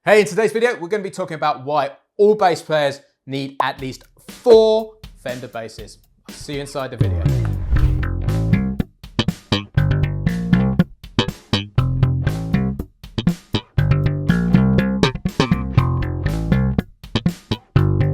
Hey, in today's video, we're going to be talking about why all bass players need at least 4 Fender basses. I'll see you inside the video.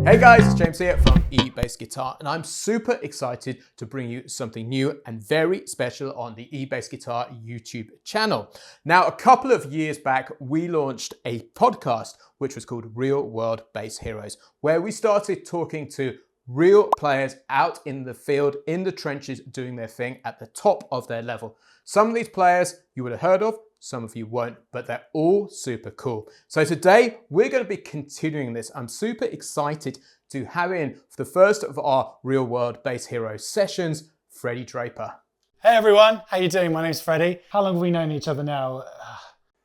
Hey guys, it's James here from eBassGuitar, and I'm super excited to bring you something new and very special on the eBassGuitar YouTube channel. Now, a couple of years back, we launched a podcast which was called Real World Bass Heroes, where we started talking to real players out in the field, in the trenches, doing their thing at the top of their level. Some of these players you would have heard of, some of you won't, but they're all super cool. So today we're going to be continuing this. I'm super excited to have in for the first of our Real World Bass Heroes sessions, Freddie Draper. Hey everyone, how you doing? My name's Freddie. How long have we known each other now?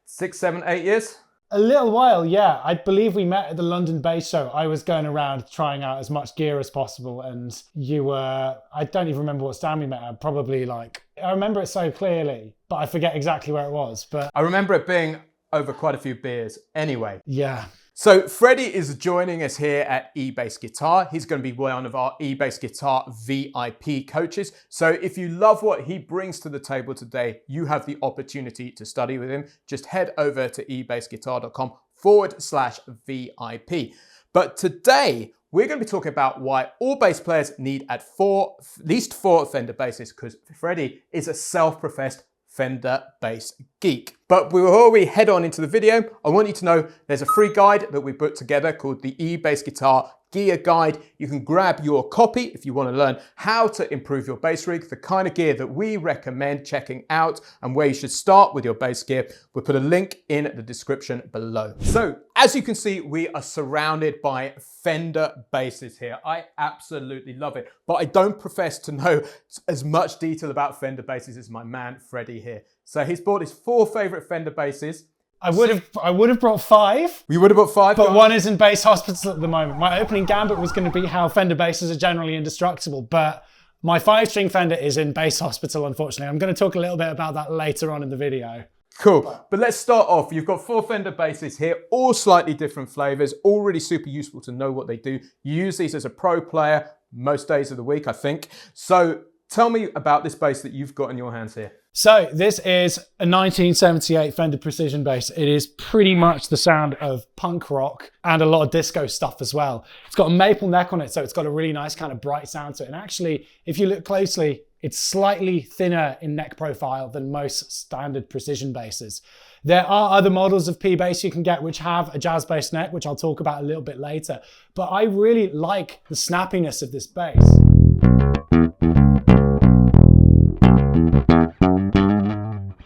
6, 7, 8 years? A little while, yeah. I believe we met at the London Bass Show. I was going around trying out as much gear as possible, and you were, I don't even remember what stand we met at, probably like, I remember it so clearly, but I forget exactly where it was. But I remember it being over quite a few beers anyway. Yeah. So Freddie is joining us here at eBassGuitar. He's going to be one of our eBassGuitar VIP coaches. So if you love what he brings to the table today, you have the opportunity to study with him. Just head over to eBassGuitar.com/VIP. But today, we're going to be talking about why all bass players need at least four Fender basses, because Freddie is a self-professed Fender bass geek. But before we head on into the video, I want you to know there's a free guide that we put together called the eBassGuitar Gear Guide. You can grab your copy if you want to learn how to improve your bass rig, the kind of gear that we recommend checking out and where you should start with your bass gear. We'll put a link in the description below. So as you can see, we are surrounded by Fender basses here. I absolutely love it, but I don't profess to know as much detail about Fender basses as my man Freddie here. So he's bought his 4 favorite Fender basses. I would have brought 5. We would have brought 5, but one is in bass hospital at the moment. My opening gambit was going to be how Fender basses are generally indestructible, but my 5-string Fender is in bass hospital, unfortunately. I'm going to talk a little bit about that later on in the video. Cool, but let's start off. You've got 4 Fender basses here, all slightly different flavors, all really super useful to know what they do. You use these as a pro player most days of the week, I think. So tell me about this bass that you've got in your hands here. So this is a 1978 Fender Precision bass. It is pretty much the sound of punk rock and a lot of disco stuff as well. It's got a maple neck on it, so it's got a really nice kind of bright sound to it. And actually, if you look closely, it's slightly thinner in neck profile than most standard Precision basses. There are other models of P bass you can get which have a jazz bass neck, which I'll talk about a little bit later. But I really like the snappiness of this bass.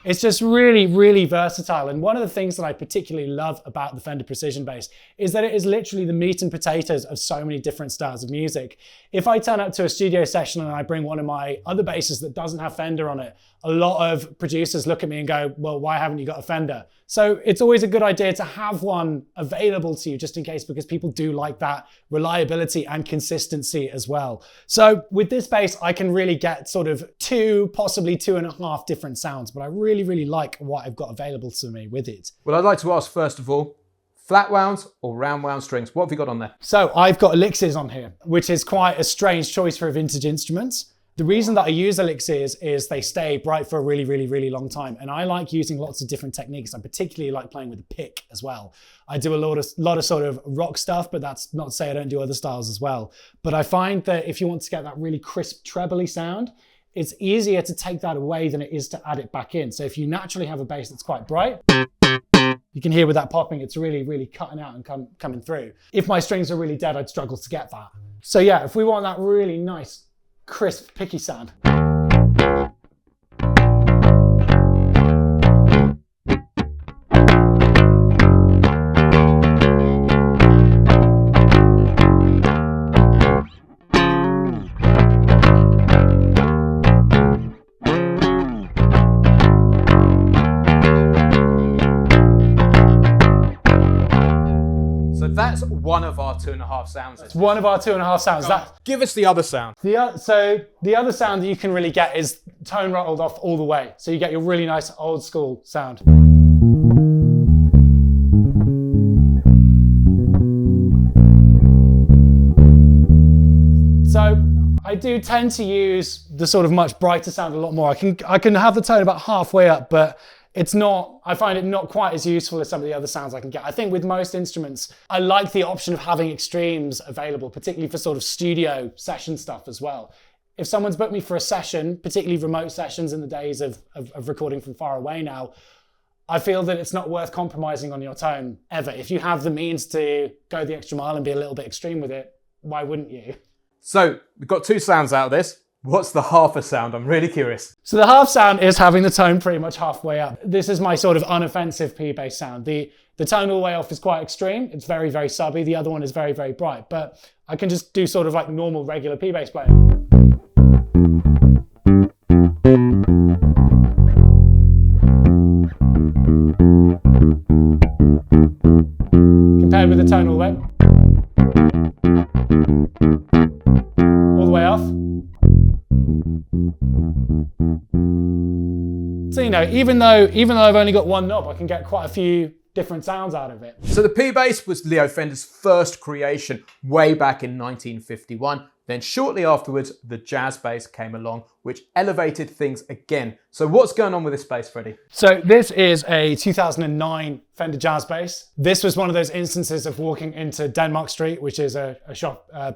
It's just really, really versatile. And one of the things that I particularly love about the Fender Precision bass is that it is literally the meat and potatoes of so many different styles of music. If I turn up to a studio session and I bring one of my other basses that doesn't have Fender on it, a lot of producers look at me and go, well, why haven't you got a Fender? So it's always a good idea to have one available to you just in case, because people do like that reliability and consistency as well. So with this bass, I can really get sort of 2, possibly 2.5 different sounds, but I really, really like what I've got available to me with it. Well, I'd like to ask first of all, flat wounds or round wound strings? What have you got on there? So I've got elixirs on here, which is quite a strange choice for a vintage instrument. The reason that I use elixirs is they stay bright for a really, really, really long time. And I like using lots of different techniques. I particularly like playing with the pick as well. I do a lot of sort of rock stuff, but that's not to say I don't do other styles as well. But I find that if you want to get that really crisp trebly sound, it's easier to take that away than it is to add it back in. So if you naturally have a bass that's quite bright, you can hear with that popping, it's really, really cutting out and coming through. If my strings are really dead, I'd struggle to get that. So yeah, if we want that really nice, crisp, picky sound. So that's one of our 2.5 sounds. It's one of our 2.5 sounds. Give us the other sound. So the other sound that you can really get is tone rolled off all the way. So you get your really nice old school sound. do tend to use the sort of much brighter sound a lot more. I can have the tone about halfway up, but it's not, I find it not quite as useful as some of the other sounds I can get. I think with most instruments, I like the option of having extremes available, particularly for sort of studio session stuff as well. If someone's booked me for a session, particularly remote sessions in the days of recording from far away now, I feel that it's not worth compromising on your tone ever. If you have the means to go the extra mile and be a little bit extreme with it, why wouldn't you? So we've got two sounds out of this. What's the half a sound? I'm really curious. So the half sound is having the tone pretty much halfway up. This is my sort of unoffensive P bass sound. The tone all the way off is quite extreme. It's very, very subby. The other one is very, very bright. But I can just do sort of like normal, regular P bass playing. Compared with the tone all the way. All the way off. So, you know, even though I've only got one knob, I can get quite a few different sounds out of it. So the P-Bass was Leo Fender's first creation way back in 1951. Then shortly afterwards, the jazz bass came along, which elevated things again. So what's going on with this bass, Freddie? So this is a 2009 Fender jazz bass. This was one of those instances of walking into Denmark Street, which is a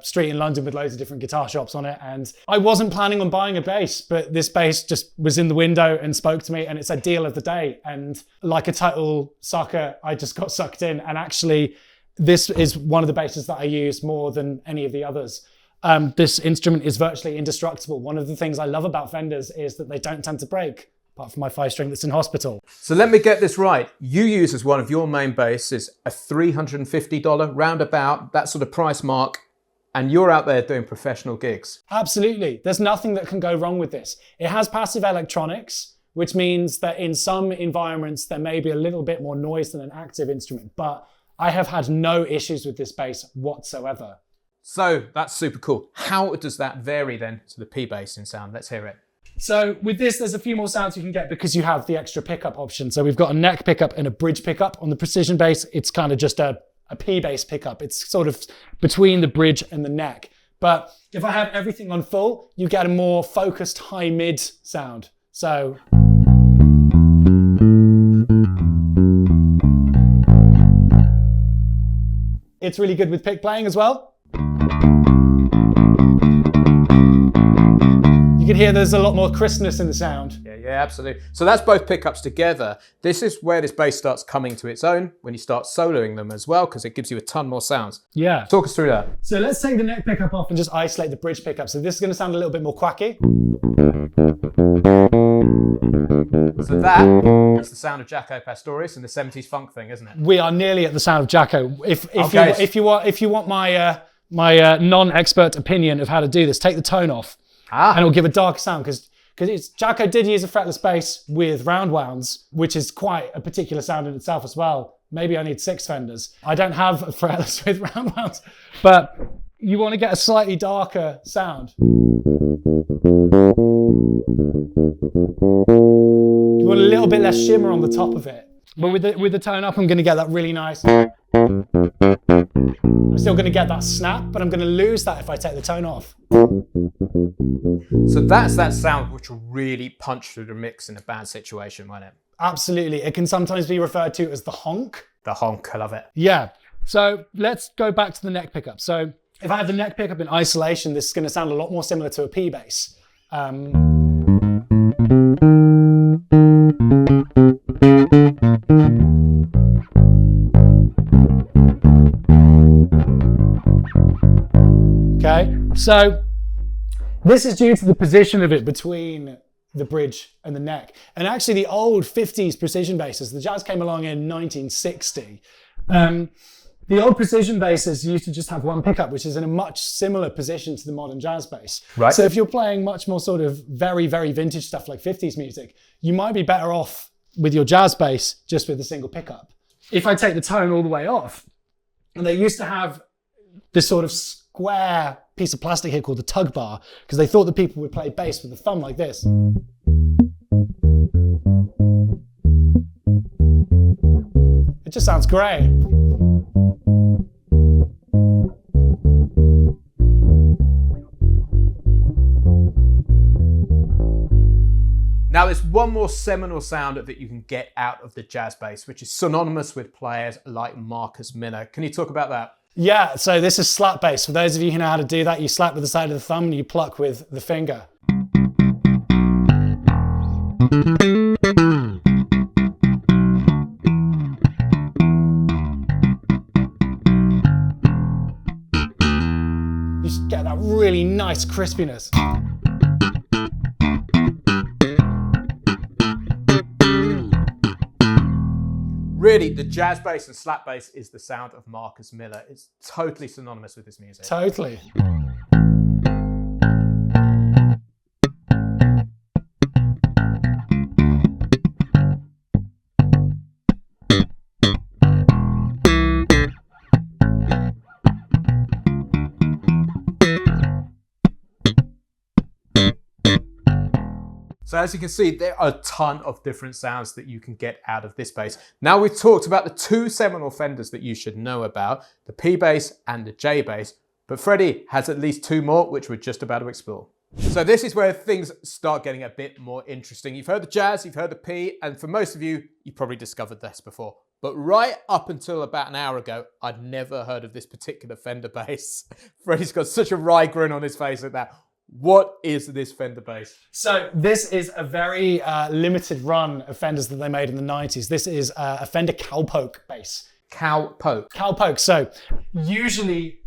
street in London with loads of different guitar shops on it. And I wasn't planning on buying a bass, but this bass just was in the window and spoke to me, and it's a deal of the day. And like a total sucker, I just got sucked in. And actually, this is one of the basses that I use more than any of the others. This instrument is virtually indestructible. One of the things I love about Fenders is that they don't tend to break, apart from my 5-string that's in hospital. So let me get this right. You use as one of your main basses a $350 roundabout, that sort of price mark, and you're out there doing professional gigs. Absolutely. There's nothing that can go wrong with this. It has passive electronics, which means that in some environments there may be a little bit more noise than an active instrument, but I have had no issues with this bass whatsoever. So that's super cool. How does that vary then to the P-Bass in sound? Let's hear it. So with this, there's a few more sounds you can get because you have the extra pickup option. So we've got a neck pickup and a bridge pickup. On the precision bass, it's kind of just a P-bass pickup. It's sort of between the bridge and the neck. But if I have everything on full, you get a more focused high-mid sound. So it's really good with pick playing as well. You can hear there's a lot more crispness in the sound. Yeah, absolutely. So that's both pickups together. This is where this bass starts coming to its own when you start soloing them as well, because it gives you a ton more sounds. Yeah. Talk us through that. So let's take the neck pickup off and just isolate the bridge pickup. So this is going to sound a little bit more quacky. So that is the sound of Jaco Pastorius and the 70s funk thing, isn't it? We are nearly at the sound of Jaco. If you want my non-expert opinion of how to do this, take the tone off. And it'll give a darker sound because Jaco did use a fretless bass with round wounds, which is quite a particular sound in itself as well. Maybe I need 6 Fenders. I don't have a fretless with round wounds, but you want to get a slightly darker sound. You want a little bit less shimmer on the top of it. But with the tone up, I'm going to get that really nice. I'm still going to get that snap, but I'm going to lose that if I take the tone off. So that's that sound which will really punch through the mix in a bad situation, won't it? Absolutely. It can sometimes be referred to as the honk. The honk, I love it. Yeah. So let's go back to the neck pickup. So if I have the neck pickup in isolation, this is going to sound a lot more similar to a P bass. Okay, so this is due to the position of it between the bridge and the neck. And actually the old 50s precision basses, the jazz came along in 1960. The old precision basses used to just have one pickup, which is in a much similar position to the modern jazz bass. Right. So if you're playing much more sort of very, very vintage stuff like 50s music, you might be better off with your jazz bass just with a single pickup. If I take the tone all the way off, and they used to have this sort of square piece of plastic here called the tug bar, because they thought that people would play bass with a thumb like this. It just sounds great. Now, there's one more seminal sound that you can get out of the jazz bass, which is synonymous with players like Marcus Miller. Can you talk about that? Yeah, so this is slap bass. For those of you who know how to do that, you slap with the side of the thumb and you pluck with the finger. You just get that really nice crispiness. Really, the jazz bass and slap bass is the sound of Marcus Miller. It's totally synonymous with his music. Totally. So as you can see, there are a ton of different sounds that you can get out of this bass. Now we've talked about the two seminal Fenders that you should know about, the P bass and the J bass, but Freddie has at least two more, which we're just about to explore. So this is where things start getting a bit more interesting. You've heard the jazz, you've heard the P, and for most of you, you've probably discovered this before. But right up until about an hour ago, I'd never heard of this particular Fender bass. Freddie's got such a wry grin on his face at that. What is this Fender bass? So this is a very limited run of Fenders that they made in the 90s. This is a Fender Cowpoke bass. Cowpoke. Cowpoke. So usually,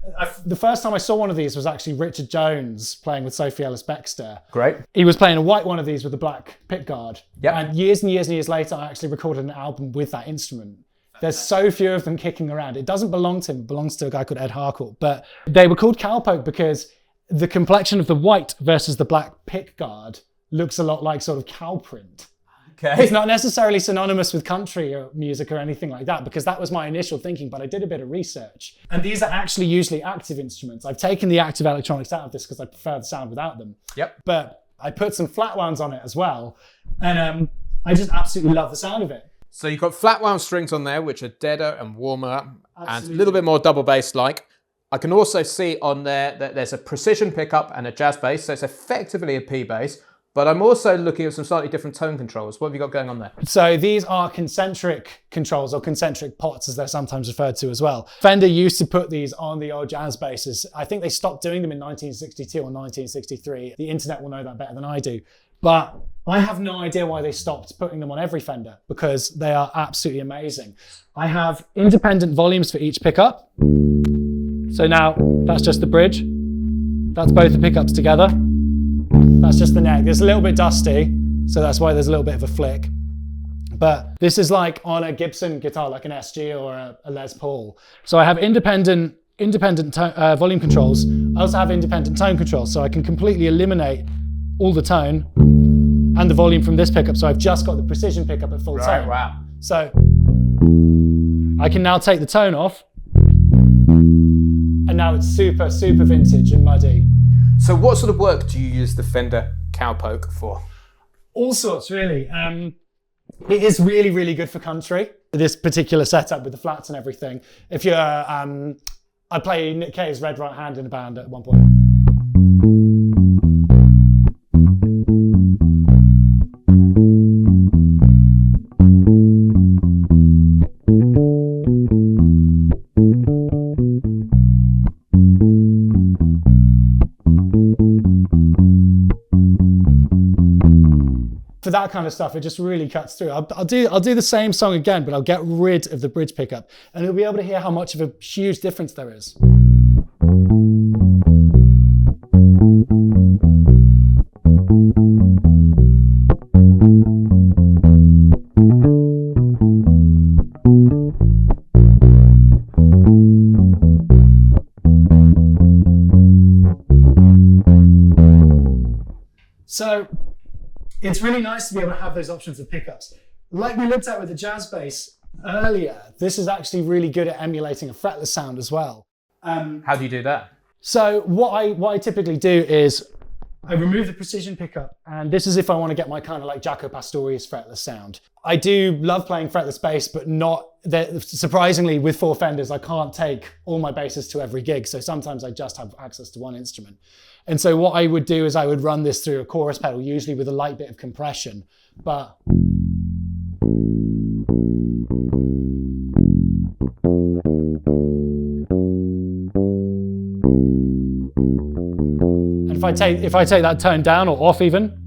the first time I saw one of these was actually Richard Jones playing with Sophie Ellis-Bextor. Great. He was playing a white one of these with a black pickguard. Yep. And years and years and years later, I actually recorded an album with that instrument. There's so few of them kicking around. It doesn't belong to him. It belongs to a guy called Ed Harcourt. But they were called Cowpoke because the complexion of the white versus the black pickguard looks a lot like sort of cow print. Okay. It's not necessarily synonymous with country or music or anything like that, because that was my initial thinking, but I did a bit of research. And these are actually usually active instruments. I've taken the active electronics out of this because I prefer the sound without them. Yep. But I put some flat ones on it as well. And I just absolutely love the sound of it. So you've got flat wound strings on there, which are deader and warmer, and Absolutely. a little bit more double bass-like. I can also see on there that there's a precision pickup and a jazz bass, so it's effectively a P bass, but I'm also looking at some slightly different tone controls. What have you got going on there? So these are concentric controls, or concentric pots as they're sometimes referred to as well. Fender used to put these on the old jazz basses. I think they stopped doing them in 1962 or 1963. The internet will know that better than I do. But I have no idea why they stopped putting them on every Fender, because they are absolutely amazing. I have independent volumes for each pickup. So now that's just the bridge. That's both the pickups together. That's just the neck. It's a little bit dusty, so that's why there's a little bit of a flick. But this is like on a Gibson guitar, like an SG or a Les Paul. So I have independent volume controls. I also have independent tone controls, so I can completely eliminate all the tone and the volume from this pickup. So I've just got the precision pickup at full tone. Wow. So I can now take the tone off, and now it's super, super vintage and muddy. So what sort of work do you use the Fender Cowpoke for? All sorts, really. It is really, really good for country. This particular setup with the flats and everything. If you're, I play Nick Cave's Red Right Hand in a band at one point. For that kind of stuff, it just really cuts through. I'll do the same song again, but I'll get rid of the bridge pickup, and you'll be able to hear how much of a huge difference there is. So it's really nice to be able to have those options of pickups. Like we looked at with the jazz bass earlier, this is actually really good at emulating a fretless sound as well. How do you do that? So what I typically do is I remove the precision pickup, and this is if I want to get my kind of like Jaco Pastorius fretless sound. I do love playing fretless bass, but not surprisingly, with 4 Fenders, I can't take all my basses to every gig. So sometimes I just have access to one instrument. And so what I would do is I would run this through a chorus pedal, usually with a light bit of compression. But and if I take that tone down or off even,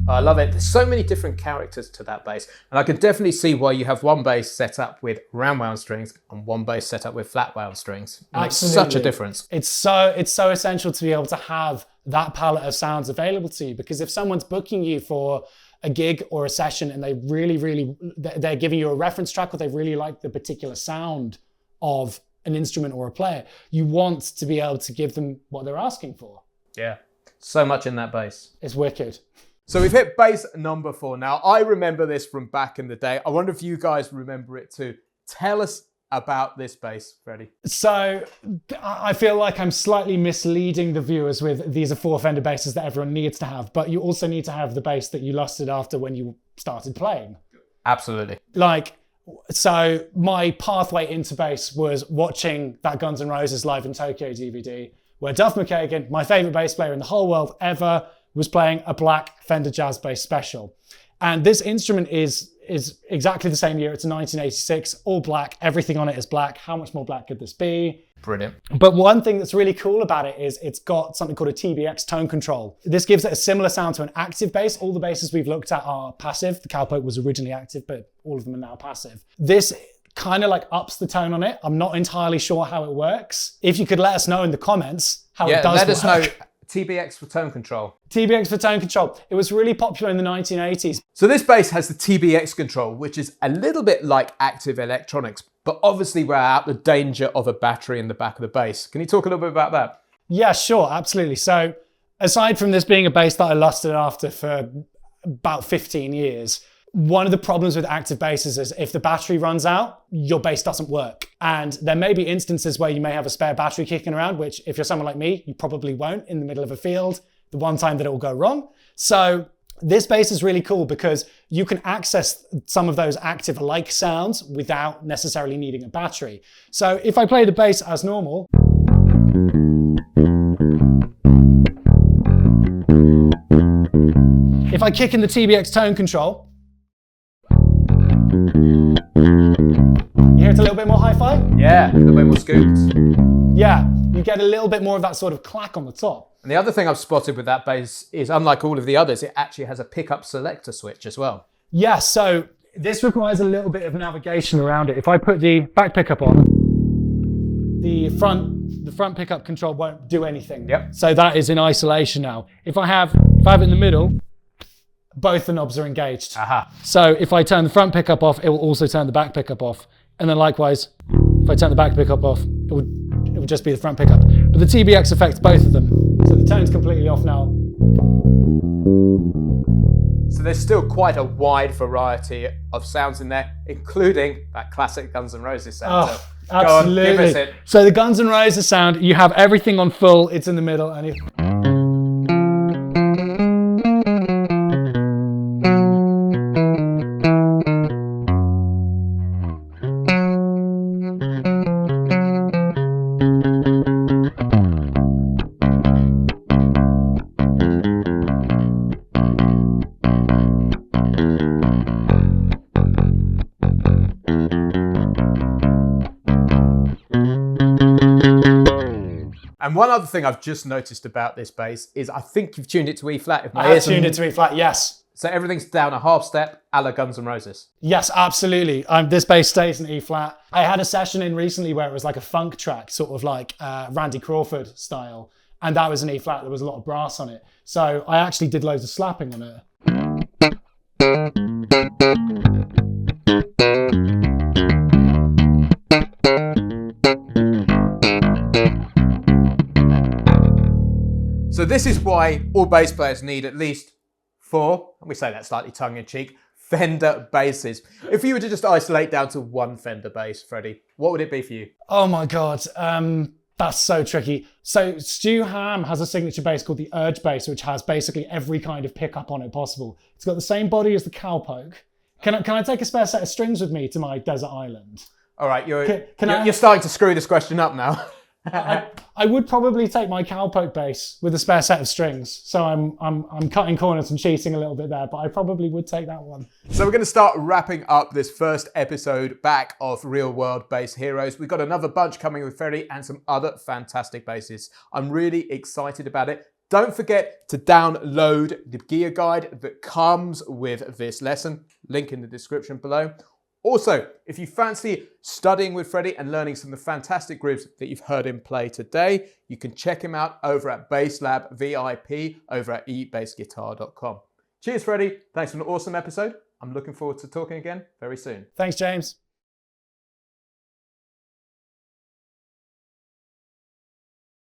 I love it. There's so many different characters to that bass, and I can definitely see why you have one bass set up with round wound strings and one bass set up with flat wound strings. It makes such a difference. It's so essential to be able to have that palette of sounds available to you, because if someone's booking you for a gig or a session and they're giving you a reference track, or they really like the particular sound of an instrument or a player, you want to be able to give them what they're asking for. Yeah, so much in that bass. It's wicked. So we've hit bass number 4. Now, I remember this from back in the day. I wonder if you guys remember it too. Tell us about this bass, Freddie. So I feel like I'm slightly misleading the viewers with these are 4 Fender basses that everyone needs to have, but you also need to have the bass that you lusted after when you started playing. Absolutely. So my pathway into bass was watching that Guns N' Roses Live in Tokyo DVD, where Duff McKagan, my favorite bass player in the whole world ever, was playing a black Fender Jazz Bass Special. And this instrument is exactly the same year. It's a 1986, all black. Everything on it is black. How much more black could this be? Brilliant. But one thing that's really cool about it is it's got something called a TBX tone control. This gives it a similar sound to an active bass. All the basses we've looked at are passive. The Cowpoke was originally active, but all of them are now passive. This kind of like ups the tone on it. I'm not entirely sure how it works. If you could let us know in the comments how it does work. Let us know. TBX for tone control. TBX for tone control. It was really popular in the 1980s. So this bass has the TBX control, which is a little bit like active electronics, but obviously we're out the danger of a battery in the back of the bass. Can you talk a little bit about that? Yeah, sure, absolutely. So aside from this being a bass that I lusted after for about 15 years, one of the problems with active basses is if the battery runs out, your bass doesn't work. And there may be instances where you may have a spare battery kicking around, which if you're someone like me, you probably won't in the middle of a field, the one time that it will go wrong. So this bass is really cool because you can access some of those active-like sounds without necessarily needing a battery. So if I play the bass as normal, if I kick in the TBX tone control, you hear it's a little bit more hi-fi? Yeah, a little bit more scooped. Yeah, you get a little bit more of that sort of clack on the top. And the other thing I've spotted with that bass is, unlike all of the others, it actually has a pickup selector switch as well. Yeah, so this requires a little bit of navigation around it. If I put the back pickup on, the front pickup control won't do anything. Yep. So that is in isolation now. If I have it in the middle, both the knobs are engaged. Aha. So if I turn the front pickup off, it will also turn the back pickup off. And then likewise, if I turn the back pickup off, it would just be the front pickup. But the TBX affects both of them. So the tone's completely off now. So there's still quite a wide variety of sounds in there, including that classic Guns N' Roses sound. Oh, absolutely. Go on, give us it. So the Guns N' Roses sound, you have everything on full, it's in the middle, and And one other thing I've just noticed about this bass is I think you've tuned it to E flat. If my I have ears tuned it to E flat, yes. So everything's down a half step, a la Guns N' Roses. Yes, absolutely. This bass stays in E flat. I had a session in recently where it was like a funk track, sort of like Randy Crawford style. And that was an E flat. There was a lot of brass on it. So I actually did loads of slapping on it. So this is why all bass players need at least 4, and we say that slightly tongue-in-cheek, Fender basses. If you were to just isolate down to one Fender bass, Freddie, what would it be for you? Oh my God. That's so tricky. So Stu Ham has a signature bass called the Urge bass, which has basically every kind of pickup on it possible. It's got the same body as the Cowpoke. Can I take a spare set of strings with me to my desert island? All right, you're starting to screw this question up now. I would probably take my Cowpoke bass with a spare set of strings. So I'm cutting corners and cheating a little bit there, but I probably would take that one. So we're going to start wrapping up this first episode back of Real World Bass Heroes. We've got another bunch coming with Freddie and some other fantastic basses. I'm really excited about it. Don't forget to download the gear guide that comes with this lesson. Link in the description below. Also, if you fancy studying with Freddie and learning some of the fantastic grooves that you've heard him play today, you can check him out over at BassLab VIP over at eBassGuitar.com. Cheers, Freddie. Thanks for an awesome episode. I'm looking forward to talking again very soon. Thanks, James.